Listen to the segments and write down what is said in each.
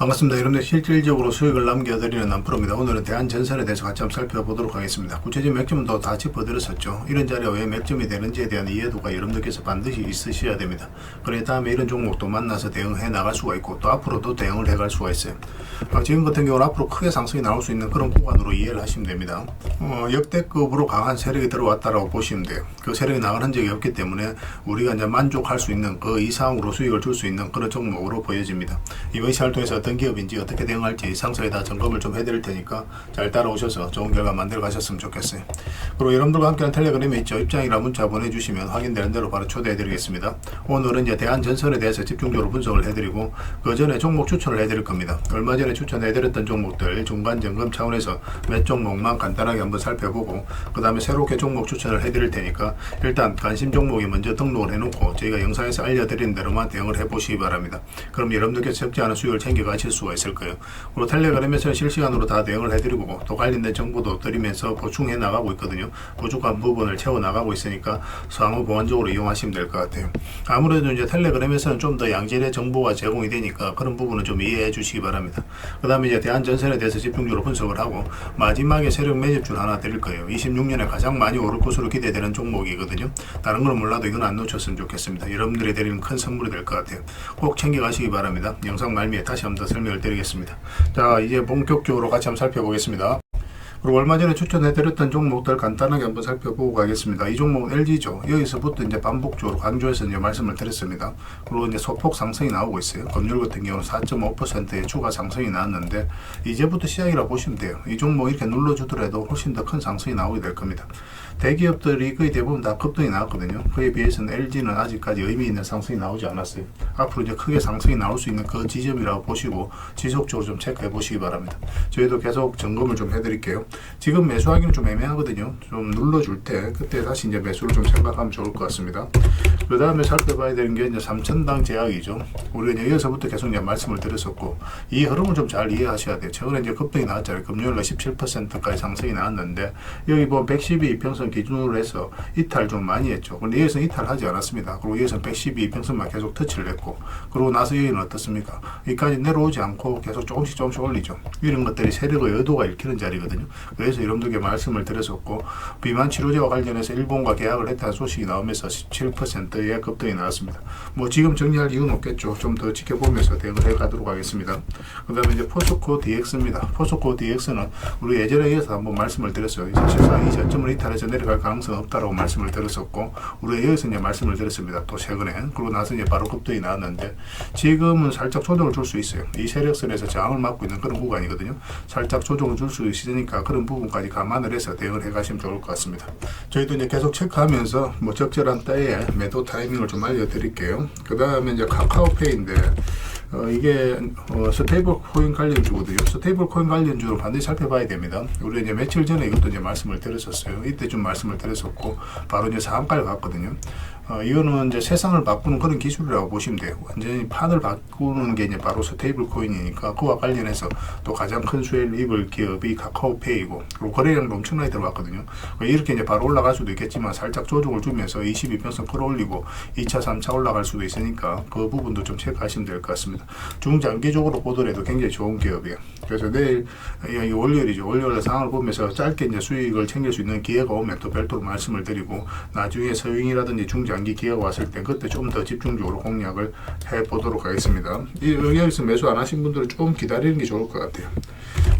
반갑습니다. 여러분들 실질적으로 수익을 남겨드리는 남프로입니다. 오늘은 대한전선에 대해서 같이 한번 살펴보도록 하겠습니다. 구체적인 맥점도 다 짚어드렸었죠. 이런 자리가 왜 맥점이 되는지에 대한 이해도가 여러분들께서 반드시 있으셔야 됩니다. 그래 다음에 이런 종목도 만나서 대응해 나갈 수가 있고 또 앞으로도 대응을 해갈 수가 있어요. 지금 같은 경우는 앞으로 크게 상승이 나올 수 있는 그런 구간으로 이해를 하시면 됩니다. 역대급으로 강한 세력이 들어왔다라고 보시면 돼요. 그 세력이 나간 흔적이 없기 때문에 우리가 이제 만족할 수 있는 그 이상으로 수익을 줄 수 있는 그런 종목으로 보여집니다. 이번 시간을 통해서 어떤 기업인지 어떻게 대응할지 상세히 다 점검을 좀 해드릴 테니까 잘 따라오셔서 좋은 결과 만들어 가셨으면 좋겠어요. 그리고 여러분들과 함께하는 텔레그램에 있죠. 입장이라 문자 보내주시면 확인되는 대로 바로 초대해 드리겠습니다. 오늘은 이제 대한전선에 대해서 집중적으로 분석을 해드리고 그 전에 종목 추천을 해드릴 겁니다. 얼마 전에 추천해드렸던 종목들 중간 점검 차원에서 몇 종목만 간단하게 한번 살펴보고 그 다음에 새롭게 종목 추천을 해드릴 테니까 일단 관심 종목이 먼저 등록을 해놓고 저희가 영상에서 알려드린 대로만 대응을 해보시기 바랍니다. 그럼 여러분들께서 적지 않은 수익을 챙겨가실 수가 있을 거예요. 그리고 텔레그램에서는 실시간으로 다 대응을 해드리고 또 관련된 정보도 드리면서 보충해 나가고 있거든요. 부족한 부분을 채워 나가고 있으니까 상호 보완적으로 이용하시면 될 것 같아요. 아무래도 이제 텔레그램에서는 좀 더 양질의 정보가 제공이 되니까 그런 부분은 좀 이해해 주시기 바랍니다. 그 다음에 이제 대한전선에 대해서 집중적으로 분석을 하고 마지막에 세력 매집줄 하나 드릴 거예요. 26년에 가장 많이 오를 것으로 기대되는 종목이거든요. 다른 건 몰라도 이건 안 놓쳤으면 좋겠습니다. 여러분들이 드리는 큰 선물이 될 것 같아요. 꼭 챙겨가시기 바랍니다. 영상 말미에 다시 한번 더 설명을 드리겠습니다. 자, 이제 본격적으로 같이 한번 살펴보겠습니다. 그리고 얼마 전에 추천해드렸던 종목들 간단하게 한번 살펴보고 가겠습니다. 이 종목은 LG죠. 여기서부터 이제 반복적으로 강조해서 이제 말씀을 드렸습니다. 그리고 이제 소폭 상승이 나오고 있어요. 금요일 같은 경우는 4.5%의 추가 상승이 나왔는데 이제부터 시작이라고 보시면 돼요. 이 종목 이렇게 눌러주더라도 훨씬 더 큰 상승이 나오게 될 겁니다. 대기업들이 거의 대부분 다 급등이 나왔거든요. 그에 비해서는 LG는 아직까지 의미 있는 상승이 나오지 않았어요. 앞으로 이제 크게 상승이 나올 수 있는 그 지점이라고 보시고 지속적으로 좀 체크해 보시기 바랍니다. 저희도 계속 점검을 좀 해드릴게요. 지금 매수하기는 좀 애매하거든요. 좀 눌러줄 때 그때 다시 이제 매수를 좀 생각하면 좋을 것 같습니다. 그 다음에 살펴봐야 되는 게 이제 3천당 제약이죠. 우리가 여기서부터 계속 이제 말씀을 드렸었고 이 흐름을 좀 잘 이해하셔야 돼요. 최근에 이제 급등이 나왔잖아요. 금요일날 17%까지 상승이 나왔는데 여기 뭐 112 이평선 기준으로 해서 이탈 좀 많이 했죠. 근데 여기서 이탈하지 않았습니다. 그리고 여기서 112 이평선만 계속 터치를 했고 그리고 나서 여기는 어떻습니까? 여기까지 내려오지 않고 계속 조금씩 올리죠. 이런 것들이 세력의 의도가 읽히는 자리거든요. 그래서 여러분들께 말씀을 드렸었고 비만 치료제와 관련해서 일본과 계약을 했다는 소식이 나오면서 17%의 급등이 나왔습니다. 뭐 지금 정리할 이유는 없겠죠. 좀 더 지켜보면서 대응을 해가도록 하겠습니다. 그 다음에 이제 포스코 DX입니다. 포스코 DX는 우리 예전에 이어서 한번 말씀을 드렸어요. 사실상 이 저점을 이탈해서 내려갈 가능성은 없다라고 말씀을 드렸었고 우리가 여기서 이제 말씀을 드렸습니다. 또 최근에 그러고 나서 이제 바로 급등이 나왔는데 지금은 살짝 조정을 줄 수 있어요. 이 세력선에서 저항을 막고 있는 그런 구간이거든요. 살짝 조정을 줄 수 있으니까 그런 부분까지 감안을 해서 대응을 해 가시면 좋을 것 같습니다. 저희도 이제 계속 체크하면서 뭐 적절한 때에 매도 타이밍을 좀 알려드릴게요. 그 다음에 이제 카카오페이인데 이게 스테이블 코인 관련주거든요. 스테이블 코인 관련주를 반드시 살펴봐야 됩니다. 우리 이제 며칠 전에 이것도 이제 말씀을 드렸었어요. 이때 좀 말씀을 드렸었고 바로 이제 상한가를 갔거든요. 이거는 이제 세상을 바꾸는 그런 기술이라고 보시면 돼요. 완전히 판을 바꾸는 게 이제 바로 스테이블 코인이니까 그와 관련해서 또 가장 큰 수혜를 입을 기업이 카카오페이고 그리고 거래량도 엄청나게 들어왔거든요. 이렇게 이제 바로 올라갈 수도 있겠지만 살짝 조정을 주면서 22평선 끌어올리고 2차, 3차 올라갈 수도 있으니까 그 부분도 좀 체크하시면 될 것 같습니다. 중장기적으로 보더라도 굉장히 좋은 기업이에요. 그래서 내일 월요일이죠. 월요일에 상황을 보면서 짧게 이제 수익을 챙길 수 있는 기회가 오면 또 별도로 말씀을 드리고 나중에 서윙이라든지 중장기 기회가 왔을 때 그때 좀 더 집중적으로 공략을 해보도록 하겠습니다. 여기서 매수 안 하신 분들은 좀 기다리는 게 좋을 것 같아요.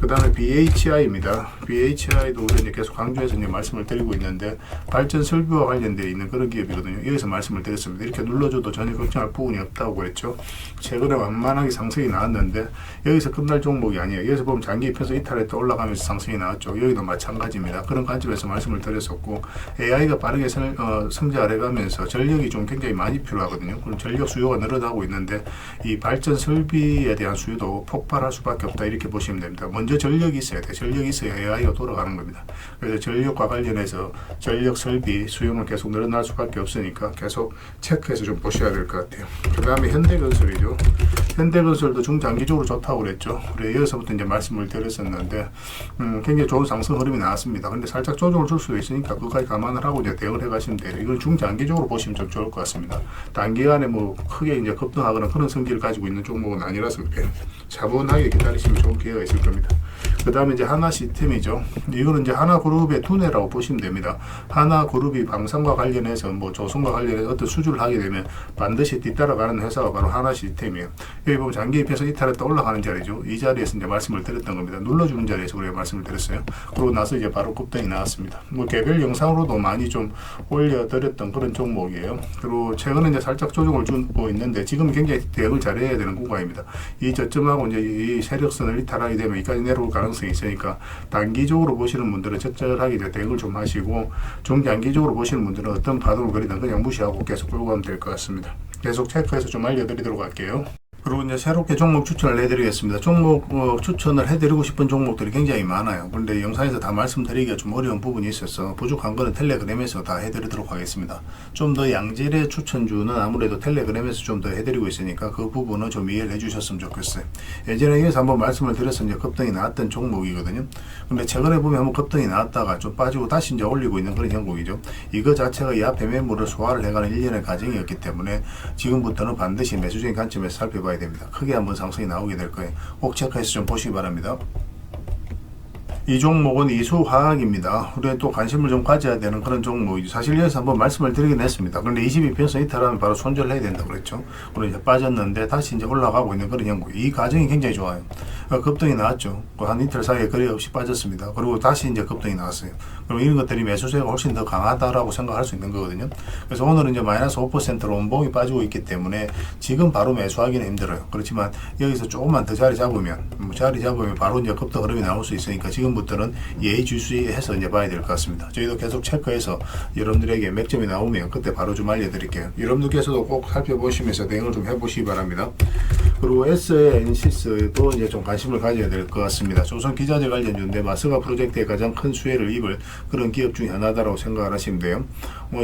그 다음에 BHI입니다. BHI도 우리 이제 계속 강조해서 이제 말씀을 드리고 있는데 발전 설비와 관련되어 있는 그런 기업이거든요. 여기서 말씀을 드렸습니다. 이렇게 눌러줘도 전혀 걱정할 부분이 없다고 그랬죠. 최근에 완만하게 상승이 나왔는데 여기서 끝날 종목이 아니에요. 여기서 보면 장기 입혀서 이탈했다 올라가면서 상승이 나왔죠. 여기도 마찬가지입니다. 그런 관점에서 말씀을 드렸었고 AI가 빠르게 성장을 해가면서 전력이 좀 굉장히 많이 필요하거든요. 그럼 전력 수요가 늘어나고 있는데 이 발전 설비에 대한 수요도 폭발할 수밖에 없다 이렇게 보시면 됩니다. 먼저 전력이 있어야 돼. 전력이 있어야 AI가 돌아가는 겁니다. 그래서 전력과 관련해서 전력 설비 수요는 계속 늘어날 수밖에 없으니까 계속 체크해서 좀 보셔야 될 것 같아요. 그 다음에 현대건설이죠. 현대건설도 중장기적으로 좋다고 그랬죠. 그래 이어서부터 이제 말씀을 드렸었는데 굉장히 좋은 상승 흐름이 나왔습니다. 근데 살짝 조정을 줄 수도 있으니까 그까지 감안을 하고 이제 대응을 해가시면 돼요. 이걸 중장기적으로 보시면 좀 좋을 것 같습니다. 단기간에 뭐 크게 이제 급등하거나 그런 성질을 가지고 있는 종목은 아니라서 그래요. 차분하게 기다리시면 좋은 기회가 있을 겁니다. 그 다음에 이제 하나 시스템이죠. 이거는 이제 하나그룹의 두뇌라고 보시면 됩니다. 하나그룹이 방산과 관련해서 뭐 조선과 관련해서 어떤 수주를 하게 되면 반드시 뒤따라가는 회사가 바로 하나 시스템이에요. 여기 보면 장기 입혀서 이탈했다 올라가는 자리죠. 이 자리에서 이제 말씀을 드렸던 겁니다. 눌러주는 자리에서 우리가 말씀을 드렸어요. 그러고 나서 이제 바로 급등이 나왔습니다. 뭐 개별 영상으로도 많이 좀 올려드렸던 그런 종목이에요. 그리고 최근에 이제 살짝 조정을 주고 있는데 지금 굉장히 대응을 잘해야 되는 구간입니다. 이 저점하고 이제 이 세력선을 이탈하게 되면 여기까지 내려올 가능성이 있으니까 단기적으로 보시는 분들은 적절하게 이제 대응을 좀 하시고 중장기적으로 보시는 분들은 어떤 파동을 그리든 그냥 무시하고 계속 끌고 가면 될 것 같습니다. 계속 체크해서 좀 알려드리도록 할게요. 그리고 이제 새롭게 종목 추천을 해드리겠습니다. 종목 추천을 해드리고 싶은 종목들이 굉장히 많아요. 그런데 영상에서 다 말씀드리기가 좀 어려운 부분이 있어서 부족한 거는 텔레그램에서 다 해드리도록 하겠습니다. 좀 더 양질의 추천주는 아무래도 텔레그램에서 좀 더 해드리고 있으니까 그 부분은 좀 이해를 해주셨으면 좋겠어요. 예전에 여기서 한번 말씀을 드려서 이제 급등이 나왔던 종목이거든요. 근데 최근에 보면 한번 급등이 나왔다가 좀 빠지고 다시 이제 올리고 있는 그런 형국이죠. 이거 자체가 이 앞에 매물을 소화를 해가는 일련의 과정이었기 때문에 지금부터는 반드시 매수적인 관점에서 살펴봐야 됩니다. 크게 한번 상승이 나오게 될 거예요. 꼭 체크해서 좀 보시기 바랍니다. 이 종목은 이수화학입니다. 우리가 또 관심을 좀 가져야 되는 그런 종목이죠. 사실 여기서 한번 말씀을 드리긴 했습니다. 그런데 22편선 이탈하면 바로 손절해야 된다고 그랬죠. 그리고 이제 빠졌는데 다시 이제 올라가고 있는 그런 형국. 이 과정이 굉장히 좋아요. 급등이 나왔죠. 한 이틀 사이에 거래 없이 빠졌습니다. 그리고 다시 이제 급등이 나왔어요. 그럼 이런 것들이 매수세가 훨씬 더 강하다라고 생각할 수 있는 거거든요. 그래서 오늘은 이제 마이너스 5%로 원봉이 빠지고 있기 때문에 지금 바로 매수하기는 힘들어요. 그렇지만 여기서 조금만 더 자리 잡으면 바로 이제 급등 흐름이 나올 수 있으니까 지금부터는 예의주시해서 이제 봐야 될 것 같습니다. 저희도 계속 체크해서 여러분들에게 맥점이 나오면 그때 바로 좀 알려드릴게요. 여러분들께서도 꼭 살펴보시면서 대응을 좀 해보시기 바랍니다. 그리고 S의 NCS도 이제 좀 관심을 가져야 될 것 같습니다. 조선 기자재 관련주인데 마스가 프로젝트에 가장 큰 수혜를 입을 그런 기업 중에 하나다라고 생각을 하시면 돼요.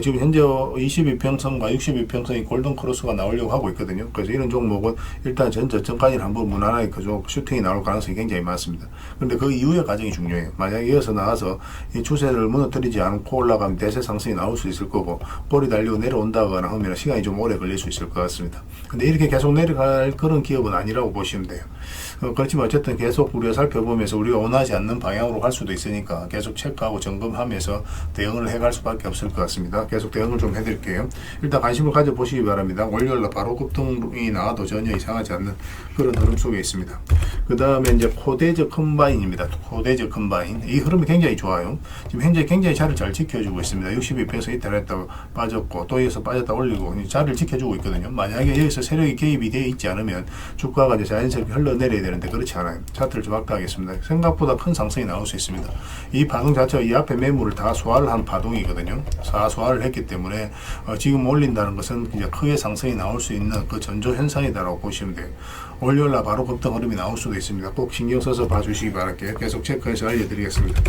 지금 현재 22평선과 62평선이 골든 크로스가 나오려고 하고 있거든요. 그래서 이런 종목은 일단 전 저점까지는 한번 무난하게 그쪽 슈팅이 나올 가능성이 굉장히 많습니다. 그런데 그 이후의 과정이 중요해요. 만약에 이어서 나와서 이 추세를 무너뜨리지 않고 올라가면 대세 상승이 나올 수 있을 거고 볼이 달리고 내려온다거나 하면 시간이 좀 오래 걸릴 수 있을 것 같습니다. 근데 이렇게 계속 내려갈 그런 기업은 아니라고 보시면 돼요. 그렇지만 어쨌든 계속 우리가 살펴보면서 우리가 원하지 않는 방향으로 갈 수도 있으니까 계속 체크하고 점검하면서 대응을 해갈 수밖에 없을 것 같습니다. 계속 대응을 좀 해드릴게요. 일단 관심을 가져보시기 바랍니다. 월요일날 바로 급등이 나와도 전혀 이상하지 않는 그런 흐름 속에 있습니다. 그 다음에 이제 코데즈 컴바인입니다. 코데즈 컴바인. 이 흐름이 굉장히 좋아요. 지금 현재 굉장히 자리를 잘 지켜주고 있습니다. 62편에서 이탈했다가 빠졌고 또 여기서 빠졌다 올리고 자리를 지켜주고 있거든요. 만약에 여기서 세력이 개입이 되어 있지 않으면 주가가 이제 자연스럽게 흘러내려야 되는데 그렇지 않아요. 차트를 좀 확대하겠습니다. 생각보다 큰 상승이 나올 수 있습니다. 이 파동 자체가 이 앞에 매물을 다 소화를 한 파동이거든요. 소화를 했기 때문에 지금 올린다는 것은 이제 크게 상승이 나올 수 있는 그 전조 현상이다라고 보시면 돼요. 월요일날 바로 급등 흐름이 나올 수도 있습니다. 꼭 신경 써서 봐주시기 바랄게요. 계속 체크해서 알려드리겠습니다.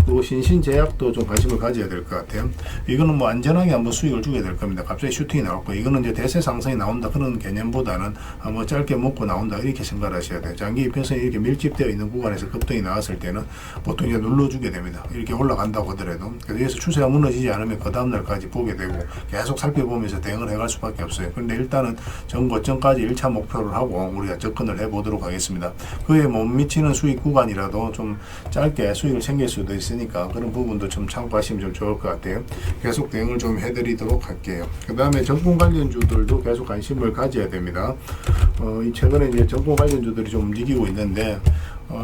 그리고 신신제약도 좀 관심을 가져야 될 것 같아요. 이거는 뭐 안전하게 한번 수익을 주게 될 겁니다. 갑자기 슈팅이 나올 거예요. 이거는 이제 대세 상승이 나온다 그런 개념보다는 한번 짧게 먹고 나온다 이렇게 생각을 하셔야 돼요. 장기 입편선이 이렇게 밀집되어 있는 구간에서 급등이 나왔을 때는 보통 이제 눌러주게 됩니다. 이렇게 올라간다고 하더라도. 그래서 여기서 추세가 무너지지 않으면 그 다음날까지 보게 되고 계속 살펴보면서 대응을 해갈 수밖에 없어요. 그런데 일단은 전고점까지 1차 목표를 하고 우리가 접근을 해보도록 하겠습니다. 그에 못 미치는 수익 구간이라도 좀 짧게 수익을 챙길 수도 있으니까 그런 부분도 좀 참고하시면 좀 좋을 것 같아요. 계속 대응을 좀 해드리도록 할게요. 그 다음에 정권 관련주들도 계속 관심을 가져야 됩니다. 이 최근에 이제 정권 관련주들이 좀 움직이고 있는데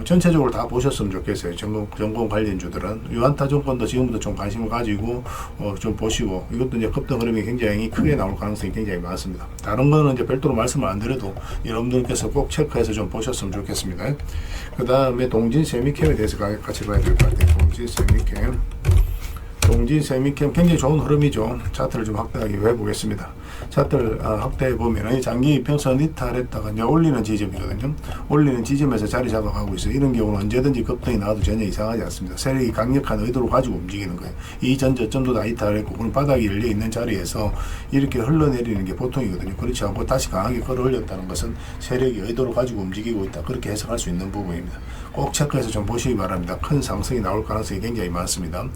전체적으로 다 보셨으면 좋겠어요. 정권 관련주들은 유한타증권도 지금부터 좀 관심을 가지고 좀 보시고 이것도 이제 급등 흐름이 굉장히 크게 나올 가능성이 굉장히 많습니다. 다른 거는 이제 별도로 말씀을 안 드려도 여러분들께서 꼭 체크해서 좀 보셨으면 좋겠습니다. 그 다음에 동진 세미캠에 대해서 같이 봐야 될 것 같아요. 동진 세미캠 굉장히 좋은 흐름이죠. 차트를 좀 확대하게 해보겠습니다. 차트를 확대해 보면 장기 이평선 이탈했다가 이제 올리는 지점이거든요. 올리는 지점에서 자리 잡아가고 있어요. 이런 경우는 언제든지 급등이 나와도 전혀 이상하지 않습니다. 세력이 강력한 의도를 가지고 움직이는 거예요. 이 전 저점도 다 이탈했고 그럼 바닥이 열려 있는 자리에서 이렇게 흘러내리는 게 보통이거든요. 그렇지 않고 다시 강하게 끌어올렸다는 것은 세력이 의도를 가지고 움직이고 있다. 그렇게 해석할 수 있는 부분입니다. 꼭 체크해서 좀 보시기 바랍니다. 큰 상승이 나올 가능성이 굉장히 많습니다.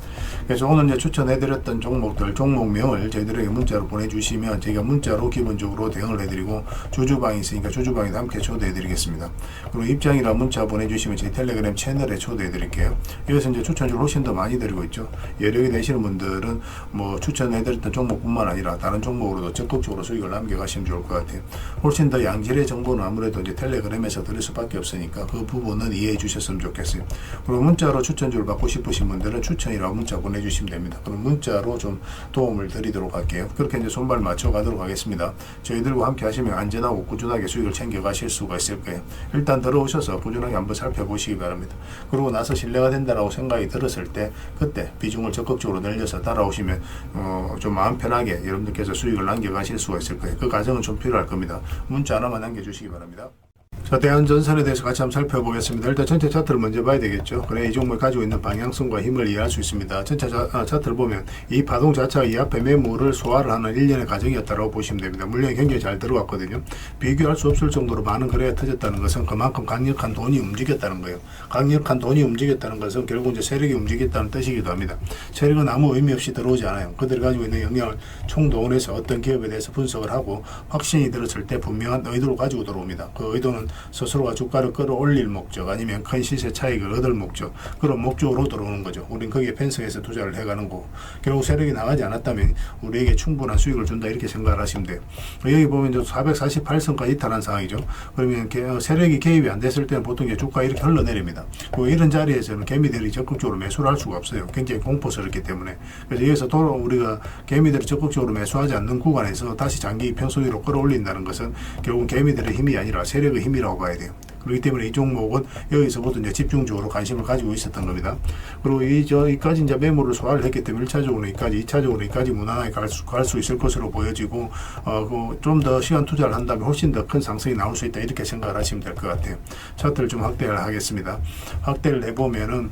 그래서 오늘 이제 추천해드렸던 종목들, 종목명을 저희들에게 문자로 보내주시면 저희가 문자로 기본적으로 대응을 해드리고 주주방이 있으니까 주주방에도 함께 초대해드리겠습니다. 그리고 입장이라 문자 보내주시면 저희 텔레그램 채널에 초대해드릴게요. 여기서 이제 추천주를 훨씬 더 많이 드리고 있죠. 여력이 되시는 분들은 뭐 추천해드렸던 종목뿐만 아니라 다른 종목으로도 적극적으로 수익을 남겨가시면 좋을 것 같아요. 훨씬 더 양질의 정보는 아무래도 이제 텔레그램에서 드릴 수밖에 없으니까 그 부분은 이해해 주셨으면 좋겠어요. 그리고 문자로 추천주를 받고 싶으신 분들은 추천이라고 문자 보내주시면 됩니다. 그럼 문자로 좀 도움을 드리도록 할게요. 그렇게 이제 손발 맞춰 가도록 하겠습니다. 저희들과 함께 하시면 안전하고 꾸준하게 수익을 챙겨 가실 수가 있을 거예요. 일단 들어오셔서 꾸준하게 한번 살펴보시기 바랍니다. 그러고 나서 신뢰가 된다라고 생각이 들었을 때 그때 비중을 적극적으로 늘려서 따라오시면 좀 마음 편하게 여러분들께서 수익을 남겨 가실 수가 있을 거예요. 그 과정은 좀 필요할 겁니다. 문자 하나만 남겨주시기 바랍니다. 자, 대한전선에 대해서 같이 한번 살펴보겠습니다. 일단 전체 차트를 먼저 봐야 되겠죠. 그래 이 종목이 가지고 있는 방향성과 힘을 이해할 수 있습니다. 전체 차트를 보면 이 파동 자체가 이 앞에 매물을 소화를 하는 일련의 과정이었다고 보시면 됩니다. 물량이 굉장히 잘 들어왔거든요. 비교할 수 없을 정도로 많은 거래가 터졌다는 것은 그만큼 강력한 돈이 움직였다는 거예요. 강력한 돈이 움직였다는 것은 결국 이제 세력이 움직였다는 뜻이기도 합니다. 세력은 아무 의미 없이 들어오지 않아요. 그들이 가지고 있는 영향을 총동원해서 어떤 기업에 대해서 분석을 하고 확신이 들었을 때 분명한 의도를 가지고 들어옵니다. 그 의도는 스스로가 주가를 끌어올릴 목적 아니면 큰 시세 차익을 얻을 목적, 그런 목적으로 들어오는 거죠. 우린 거기에 편성해서 투자를 해가는 거고, 결국 세력이 나가지 않았다면 우리에게 충분한 수익을 준다 이렇게 생각을 하시면 돼요. 여기 보면 448선까지 이탈한 상황이죠. 그러면 세력이 개입이 안 됐을 때는 보통 주가 이렇게 흘러내립니다. 이런 자리에서는 개미들이 적극적으로 매수를 할 수가 없어요. 굉장히 공포스럽기 때문에. 그래서 여기서 우리가 개미들이 적극적으로 매수하지 않는 구간에서 다시 장기 이평선 위로 끌어올린다는 것은 결국 개미들의 힘이 아니라 세력의 힘이라고 봐야 돼요. 그렇기 때문에 이 종목은 여기서부터 이제 집중적으로 관심을 가지고 있었던 겁니다. 그리고 이까지 이제 매물을 소화를 했기 때문에 1차적으로 이까지, 2차적으로 이까지 무난하게 갈 수 있을 것으로 보여지고, 좀 더 시간 투자를 한다면 훨씬 더 큰 상승이 나올 수 있다 이렇게 생각을 하시면 될 것 같아요. 차트를 좀 확대를 하겠습니다. 확대를 해보면은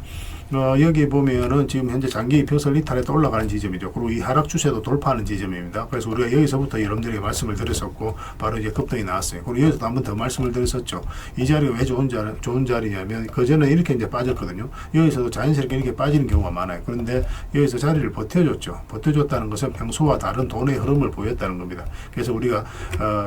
여기 보면은 지금 현재 장기 이평선 이탈에도 올라가는 지점이죠. 그리고 이 하락 추세도 돌파하는 지점입니다. 그래서 우리가 여기서부터 여러분들에게 말씀을 드렸었고 바로 이제 급등이 나왔어요. 그리고 여기서도 한 번 더 말씀을 드렸었죠. 이 자리가 왜 좋은 자리냐면 그전에 이렇게 이제 빠졌거든요. 여기서도 자연스럽게 이렇게 빠지는 경우가 많아요. 그런데 여기서 자리를 버텨줬죠. 버텨줬다는 것은 평소와 다른 돈의 흐름을 보였다는 겁니다. 그래서 우리가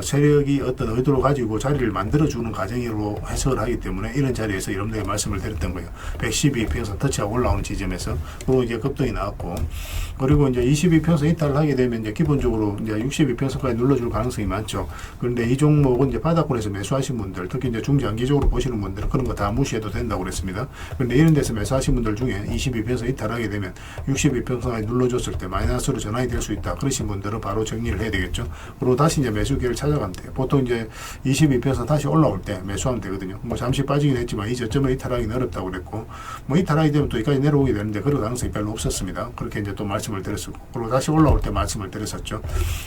세력이 어떤 의도를 가지고 자리를 만들어주는 과정으로 해석을 하기 때문에 이런 자리에서 여러분들에게 말씀을 드렸던 거예요. 112 이평선 터치가 올라오는 지점에서 그리고 이제 급등이 나왔고, 그리고 이제 22평선 이탈을 하게 되면 이제 기본적으로 이제 62평선까지 눌러줄 가능성이 많죠. 그런데 이 종목은 이제 바닥권에서 매수하신 분들, 특히 이제 중장기적으로 보시는 분들은 그런 거 다 무시해도 된다고 그랬습니다. 그런데 이런 데서 매수하신 분들 중에 22평선 이탈하게 되면 62평선까지 눌러줬을 때 마이너스로 전환이 될 수 있다. 그러신 분들은 바로 정리를 해야 되겠죠. 그리고 다시 이제 매수 기회를 찾아가면 돼요. 보통 이제 22평선 다시 올라올 때 매수하면 되거든요. 뭐 잠시 빠지긴 했지만 이 저점을 이탈하기는 어렵다고 그랬고, 뭐 이탈하게 되면 또 여기까지 내려오게 되는데 그럴 가능성이 별로 없었습니다. 그렇게 이제 또 말씀을 드렸었고, 그리고 다시 올라올 때 말씀을 드렸었죠.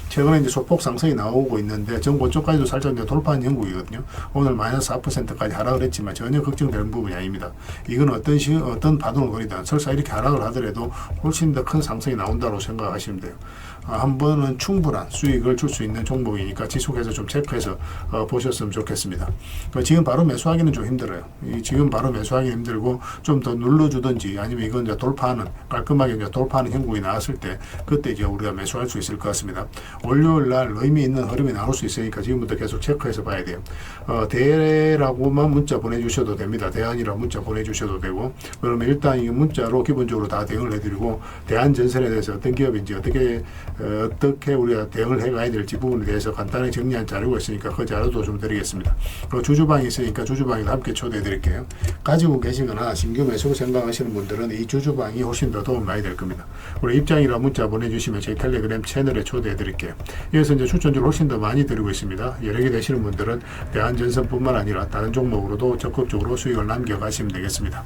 최근에 이제 소폭 상승이 나오고 있는데 전고 쪽까지도 살짝 이제 돌파한 형국이거든요. 오늘 마이너스 4%까지 하락을 했지만 전혀 걱정되는 부분이 아닙니다. 이건 어떤 파동을 거리든 설사 이렇게 하락을 하더라도 훨씬 더 큰 상승이 나온다고 생각하시면 돼요. 한 번은 충분한 수익을 줄 수 있는 종목이니까 지속해서 좀 체크해서 보셨으면 좋겠습니다. 지금 바로 매수하기는 좀 힘들어요. 지금 바로 매수하기 힘들고 좀 더 눌러주든지 아니면 이건 이제 깔끔하게 이제 돌파하는 형국이 나왔을 때 그때 이제 우리가 매수할 수 있을 것 같습니다. 월요일 날 의미 있는 흐름이 나올 수 있으니까 지금부터 계속 체크해서 봐야 돼요. 대라고만 문자 보내주셔도 됩니다. 대안이라 문자 보내주셔도 되고, 그러면 일단 이 문자로 기본적으로 다 대응을 해드리고 대한전선에 대해서 어떤 기업인지 어떻게 우리가 대응을 해가야 될지 부분에 대해서 간단히 정리한 자료가 있으니까 그 자료도 좀 드리겠습니다. 주주방이 있으니까 주주방에도 함께 초대해 드릴게요. 가지고 계시거나 신규 매수 생각하시는 분들은 이 주주방이 훨씬 더 도움 많이 될 겁니다. 우리 입장이라 문자 보내주시면 저희 텔레그램 채널에 초대해 드릴게요. 여기서 이제 추천주를 훨씬 더 많이 드리고 있습니다. 여러 개 되시는 분들은 대한전선뿐만 아니라 다른 종목으로도 적극적으로 수익을 남겨가시면 되겠습니다.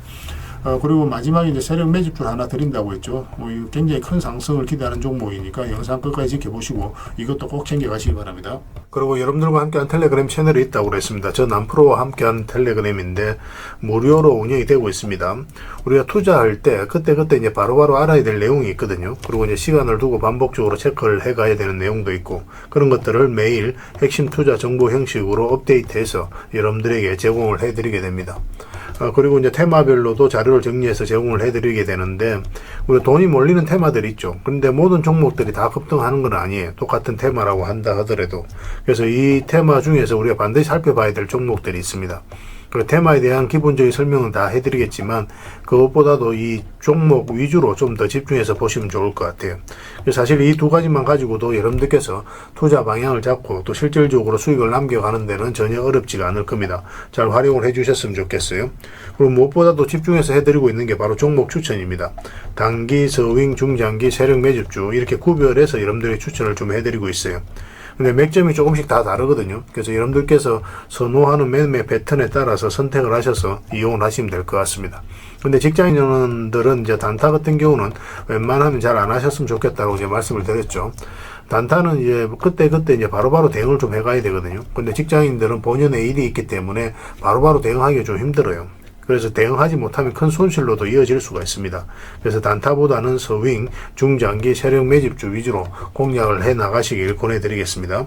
그리고 마지막에 이제 세력 매집줄 하나 드린다고 했죠. 이거 굉장히 큰 상승을 기대하는 종목이니까 영상 끝까지 지켜보시고 이것도 꼭 챙겨가시기 바랍니다. 그리고 여러분들과 함께한 텔레그램 채널이 있다고 그랬습니다. 저 남프로와 함께한 텔레그램인데 무료로 운영이 되고 있습니다. 우리가 투자할 때 그때 이제 바로바로 알아야 될 내용이 있거든요. 그리고 이제 시간을 두고 반복적으로 체크를 해가야 되는 내용도 있고 그런 것들을 매일 핵심 투자 정보 형식으로 업데이트해서 여러분들에게 제공을 해드리게 됩니다. 그리고 이제 테마별로도 자료를 정리해서 제공을 해드리게 되는데 우리 돈이 몰리는 테마들이 있죠. 그런데 모든 종목들이 다 급등하는 건 아니에요. 똑같은 테마라고 한다 하더라도. 그래서 이 테마 중에서 우리가 반드시 살펴봐야 될 종목들이 있습니다. 그 테마에 대한 기본적인 설명은 다 해드리겠지만 그것보다도 이 종목 위주로 좀 더 집중해서 보시면 좋을 것 같아요. 사실 이 두 가지만 가지고도 여러분들께서 투자 방향을 잡고 또 실질적으로 수익을 남겨가는 데는 전혀 어렵지가 않을 겁니다. 잘 활용을 해주셨으면 좋겠어요. 그리고 무엇보다도 집중해서 해드리고 있는 게 바로 종목 추천입니다. 단기, 서윙, 중장기, 세력 매집주 이렇게 구별해서 여러분들의 추천을 좀 해드리고 있어요. 근데 맥점이 조금씩 다 다르거든요. 그래서 여러분들께서 선호하는 매매 패턴에 따라서 선택을 하셔서 이용을 하시면 될 것 같습니다. 근데 직장인들은 이제 단타 같은 경우는 웬만하면 잘 안 하셨으면 좋겠다고 이제 말씀을 드렸죠. 단타는 이제 그때 이제 바로바로 대응을 좀 해가야 되거든요. 근데 직장인들은 본연의 일이 있기 때문에 바로바로 대응하기가 좀 힘들어요. 그래서 대응하지 못하면 큰 손실로도 이어질 수가 있습니다. 그래서 단타보다는 서윙, 중장기, 세력 매집주 위주로 공략을 해 나가시길 권해드리겠습니다.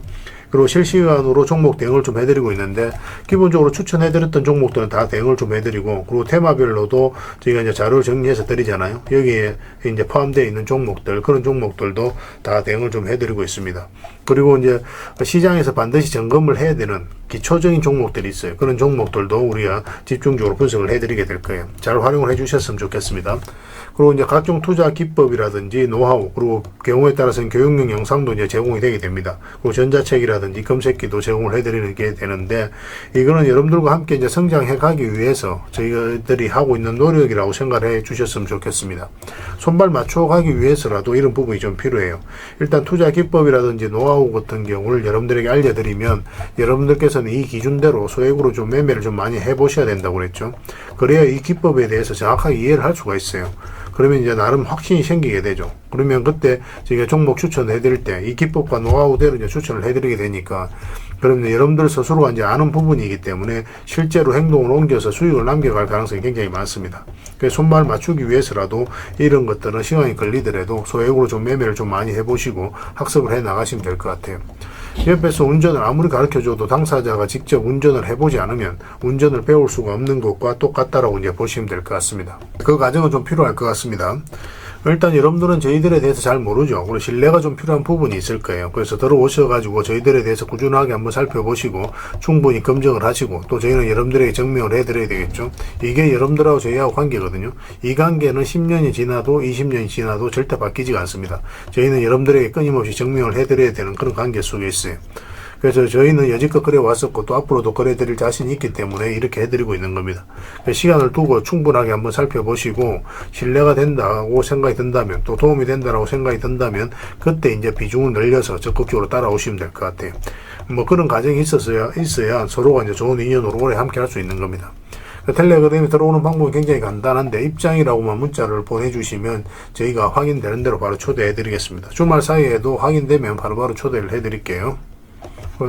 그리고 실시간으로 종목 대응을 좀 해드리고 있는데 기본적으로 추천해드렸던 종목들은 다 대응을 좀 해드리고 그리고 테마별로도 저희가 이제 자료를 정리해서 드리잖아요. 여기에 이제 포함되어 있는 종목들 그런 종목들도 다 대응을 좀 해드리고 있습니다. 그리고 이제 시장에서 반드시 점검을 해야 되는 기초적인 종목들이 있어요. 그런 종목들도 우리가 집중적으로 분석을 해드리게 될 거예요. 잘 활용을 해주셨으면 좋겠습니다. 그리고 이제 각종 투자 기법이라든지 노하우 그리고 경우에 따라서는 교육용 영상도 이제 제공이 되게 됩니다. 그리고 전자책이라든지 검색기도 제공을 해드리는 게 되는데 이거는 여러분들과 함께 이제 성장해 가기 위해서 저희들이 하고 있는 노력이라고 생각을 해 주셨으면 좋겠습니다. 손발 맞춰 가기 위해서라도 이런 부분이 좀 필요해요. 일단 투자 기법이라든지 노하우 같은 경우를 여러분들에게 알려드리면 여러분들께서는 이 기준대로 소액으로 좀 매매를 좀 많이 해보셔야 된다고 그랬죠. 그래야 이 기법에 대해서 정확하게 이해를 할 수가 있어요. 그러면 이제 나름 확신이 생기게 되죠. 그러면 그때 저희가 종목 추천해 드릴 때 이 기법과 노하우대로 이제 추천을 해 드리게 되니까 그러면 여러분들 스스로가 이제 아는 부분이기 때문에 실제로 행동을 옮겨서 수익을 남겨갈 가능성이 굉장히 많습니다. 그래서 손발 맞추기 위해서라도 이런 것들은 시간이 걸리더라도 소액으로 좀 매매를 좀 많이 해보시고 학습을 해 나가시면 될 것 같아요. 옆에서 운전을 아무리 가르쳐줘도 당사자가 직접 운전을 해보지 않으면 운전을 배울 수가 없는 것과 똑같다라고 이제 보시면 될 것 같습니다. 그 과정은 좀 필요할 것 같습니다. 일단 여러분들은 저희들에 대해서 잘 모르죠. 그리고 신뢰가 좀 필요한 부분이 있을 거예요. 그래서 들어오셔가지고 저희들에 대해서 꾸준하게 한번 살펴보시고 충분히 검증을 하시고 또 저희는 여러분들에게 증명을 해드려야 되겠죠. 이게 여러분들하고 저희하고 관계거든요. 이 관계는 10년이 지나도 20년이 지나도 절대 바뀌지가 않습니다. 저희는 여러분들에게 끊임없이 증명을 해드려야 되는 그런 관계 속에 있어요. 그래서 저희는 여지껏 그래왔었고 또 앞으로도 그래드릴 자신이 있기 때문에 이렇게 해드리고 있는 겁니다. 시간을 두고 충분하게 한번 살펴보시고 신뢰가 된다고 생각이 든다면 또 도움이 된다고 생각이 든다면 그때 이제 비중을 늘려서 적극적으로 따라오시면 될 것 같아요. 뭐 그런 과정이 있어야 서로가 이제 좋은 인연으로 오래 함께 할 수 있는 겁니다. 텔레그램에 들어오는 방법은 굉장히 간단한데 입장이라고만 문자를 보내주시면 저희가 확인되는 대로 바로 초대해 드리겠습니다. 주말 사이에도 확인되면 바로바로 초대를 해 드릴게요.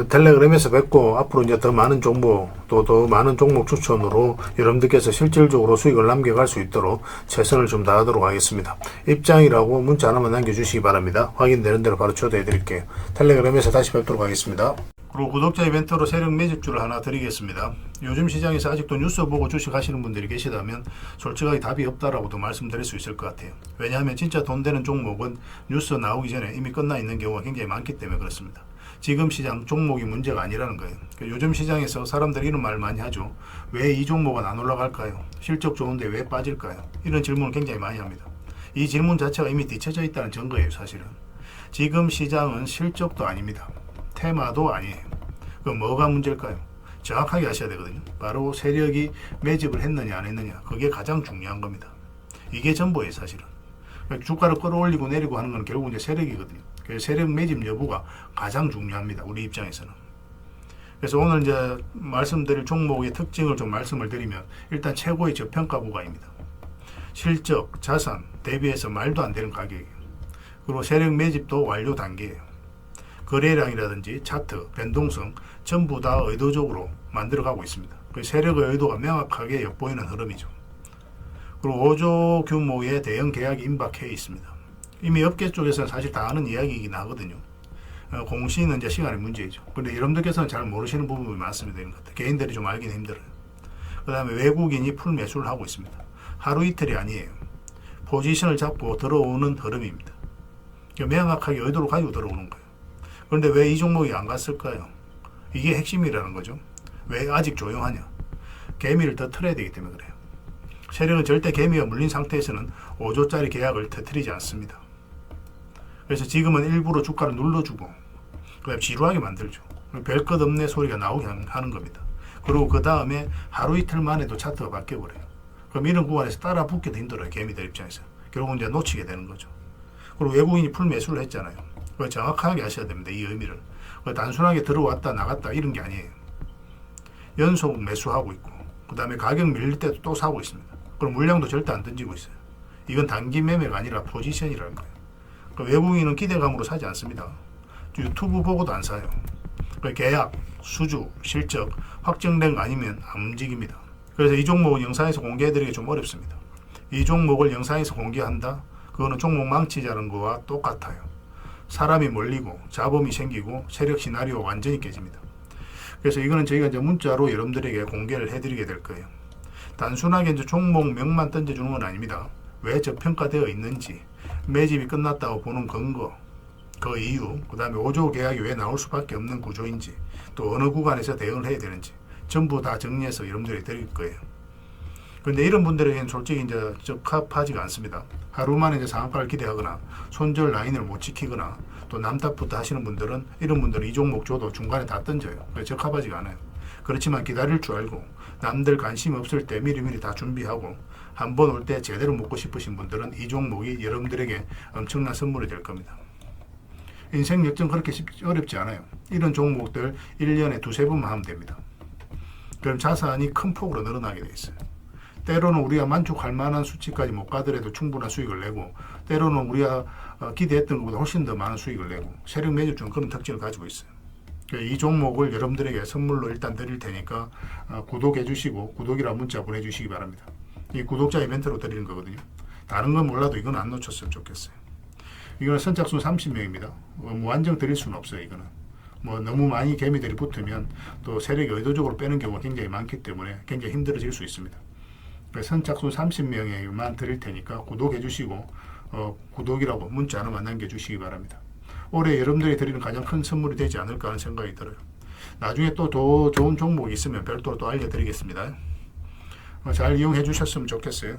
텔레그램에서 뵙고 앞으로 이제 더 많은 정보 또 더 많은 종목 추천으로 여러분들께서 실질적으로 수익을 남겨갈 수 있도록 최선을 좀 다하도록 하겠습니다. 입장이라고 문자 하나만 남겨주시기 바랍니다. 확인되는 대로 바로 초대해 드릴게요. 텔레그램에서 다시 뵙도록 하겠습니다. 그리고 구독자 이벤트로 세력 매집주를 하나 드리겠습니다. 요즘 시장에서 아직도 뉴스 보고 주식하시는 분들이 계시다면 솔직하게 답이 없다라고도 말씀드릴 수 있을 것 같아요. 왜냐하면 진짜 돈 되는 종목은 뉴스 나오기 전에 이미 끝나 있는 경우가 굉장히 많기 때문에 그렇습니다. 지금 시장 종목이 문제가 아니라는 거예요. 요즘 시장에서 사람들이 이런 말을 많이 하죠. 왜 이 종목은 안 올라갈까요? 실적 좋은데 왜 빠질까요? 이런 질문을 굉장히 많이 합니다. 이 질문 자체가 이미 뒤쳐져 있다는 증거예요. 사실은 지금 시장은 실적도 아닙니다. 테마도 아니에요. 그럼 뭐가 문제일까요? 정확하게 아셔야 되거든요. 바로 세력이 매집을 했느냐 안 했느냐, 그게 가장 중요한 겁니다. 이게 전부예요. 사실은 주가를 끌어올리고 내리고 하는 건 결국 이제 세력이거든요. 그래서 세력 매집 여부가 가장 중요합니다. 우리 입장에서는. 그래서 오늘 이제 말씀드릴 종목의 특징을 좀 말씀을 드리면 일단 최고의 저평가 구간입니다. 실적, 자산 대비해서 말도 안 되는 가격이에요. 그리고 세력 매집도 완료 단계예요. 거래량이라든지 차트, 변동성 전부 다 의도적으로 만들어가고 있습니다. 그 세력의 의도가 명확하게 엿보이는 흐름이죠. 그리고 5조 규모의 대형 계약이 임박해 있습니다. 이미 업계 쪽에서는 사실 다 아는 이야기이긴 하거든요. 공시는 이제 시간의 문제이죠. 근데 여러분들께서는 잘 모르시는 부분이 많습니다. 이런 것들. 개인들이 좀 알기는 힘들어요. 그 다음에 외국인이 풀 매수를 하고 있습니다. 하루 이틀이 아니에요. 포지션을 잡고 들어오는 흐름입니다. 명확하게 의도를 가지고 들어오는 거예요. 그런데 왜 이 종목이 안 갔을까요? 이게 핵심이라는 거죠. 왜 아직 조용하냐? 개미를 더 틀어야 되기 때문에 그래요. 세력은 절대 개미가 물린 상태에서는 5조짜리 계약을 터뜨리지 않습니다. 그래서 지금은 일부러 주가를 눌러주고 그다음에 지루하게 만들죠. 별 것 없네 소리가 나오게 하는 겁니다. 그리고 그 다음에 하루 이틀 만에도 차트가 바뀌어버려요. 그럼 이런 구간에서 따라 붙기도 힘들어요. 개미들 입장에서. 결국은 이제 놓치게 되는 거죠. 그리고 외국인이 풀 매수를 했잖아요. 그걸 정확하게 아셔야 됩니다. 이 의미를. 단순하게 들어왔다 나갔다 이런 게 아니에요. 연속 매수하고 있고 그 다음에 가격 밀릴 때도 또 사고 있습니다. 그럼 물량도 절대 안 던지고 있어요. 이건 단기 매매가 아니라 포지션이라는 거예요. 그러니까 외국인은 기대감으로 사지 않습니다. 유튜브 보고도 안 사요. 계약, 수주, 실적 확정된 거 아니면 안 움직입니다. 그래서 이 종목은 영상에서 공개해드리기 좀 어렵습니다. 이 종목을 영상에서 공개한다? 그거는 종목 망치자는 거와 똑같아요. 사람이 몰리고 잡음이 생기고 세력 시나리오가 완전히 깨집니다. 그래서 이거는 저희가 이제 문자로 여러분들에게 공개를 해드리게 될 거예요. 단순하게 이제 종목명만 던져주는 건 아닙니다. 왜 저평가되어 있는지, 매집이 끝났다고 보는 근거, 그 이유, 그 다음에 5조 계약이 왜 나올 수밖에 없는 구조인지, 또 어느 구간에서 대응을 해야 되는지 전부 다 정리해서 여러분들이 드릴 거예요. 그런데 이런 분들에게는 솔직히 이제 적합하지가 않습니다. 하루 만에 이제 상한가를 기대하거나 손절 라인을 못 지키거나 또 남탓부터 하시는 분들은 이런 분들은 이 종목 줘도 중간에 다 던져요. 적합하지가 않아요. 그렇지만 기다릴 줄 알고 남들 관심 없을 때 미리미리 다 준비하고 한번 올 때 제대로 먹고 싶으신 분들은 이 종목이 여러분들에게 엄청난 선물이 될 겁니다. 인생 역전 그렇게 어렵지 않아요. 이런 종목들 1년에 두세 번만 하면 됩니다. 그럼 자산이 큰 폭으로 늘어나게 돼 있어요. 때로는 우리가 만족할 만한 수치까지 못 가더라도 충분한 수익을 내고 때로는 우리가 기대했던 것보다 훨씬 더 많은 수익을 내고 세력 매집 중 그런 특징을 가지고 있어요. 이 종목을 여러분들에게 선물로 일단 드릴 테니까 구독해 주시고 구독이라 문자 보내주시기 바랍니다. 이 구독자 이벤트로 드리는 거거든요. 다른 건 몰라도 이건 안 놓쳤으면 좋겠어요. 이거는 선착순 30명입니다. 무한정 드릴 수는 없어요. 이거는 너무 많이 개미들이 붙으면 또 세력이 의도적으로 빼는 경우가 굉장히 많기 때문에 굉장히 힘들어질 수 있습니다. 선착순 30명에만 드릴 테니까 구독해 주시고 구독이라고 문자 하나만 남겨주시기 바랍니다. 올해 여러분들이 드리는 가장 큰 선물이 되지 않을까 하는 생각이 들어요. 나중에 또 더 좋은 종목이 있으면 별도로 또 알려드리겠습니다. 잘 이용해 주셨으면 좋겠어요.